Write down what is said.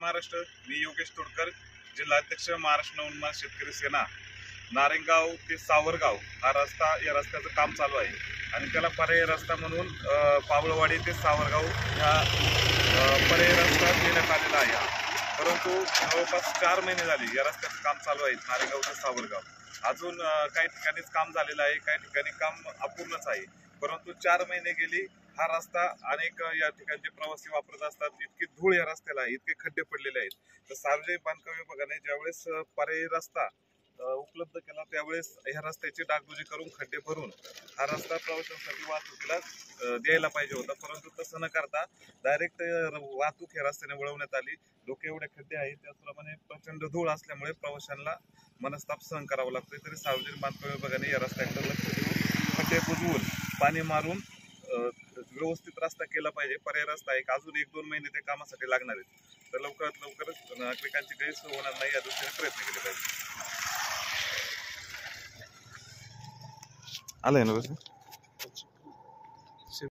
महाराष्ट्र, मी योगेश तोडकर, जिल्हाध्यक्ष महाराष्ट्र नवनिर्माण शेतकरी सेना. नारायणगाव ते सावरगाव हा रस्ता, या रस्त्याचं काम चालू आहे आणि त्याला पर्यायी रस्ता म्हणून पावळवाडी ते सावरगाव या पर्यायी रस्ता देण्यात आलेला आहे. परंतु जवळपास 4 महिने झाले या रस्त्याचं काम चालू आहे. नारायणगाव ते सावरगाव अजून काही ठिकाणीच काम झालेलं आहे, काही ठिकाणी काम अपूर्णच आहे. परंतु 4 महिने गेली हा रस्ता अनेक या ठिकाणचे प्रवासी वापरत असतात. इतकी धूळ या रस्त्याला आहे, इतके खड्डे पडलेले आहेत. तर सार्वजनिक बांधकाम विभागाने ज्यावेळेस पर्यायी रस्ता उपलब्ध केला त्यावेळेस ह्या रस्त्याची डागडुजी करून खड्डे भरून हा रस्ता प्रवाशांसाठी वाहतुकीला द्यायला पाहिजे होता. परंतु तसं न करता डायरेक्ट वाहतूक ह्या रस्त्याने वळवण्यात आली. लोक एवढे खड्डे आहेत, त्याचप्रमाणे प्रचंड धूळ असल्यामुळे प्रवाशांना मनस्ताप सहन करावा लागतोय. तरी सार्वजनिक बांधकाम विभागाने या रस्त्याकडे लक्ष देऊन खड्डे बुजवून पाणी मारून व्यवस्थित रस्ता केला पाहिजे. पर्यायी रस्ता आहे, अजून 1-2 महिने त्या कामासाठी लागणार आहेत. तर लवकरात लवकरच नागरिकांची गैरसोय होणार नाही या दृष्टीने प्रयत्न केले पाहिजे. आलंय ना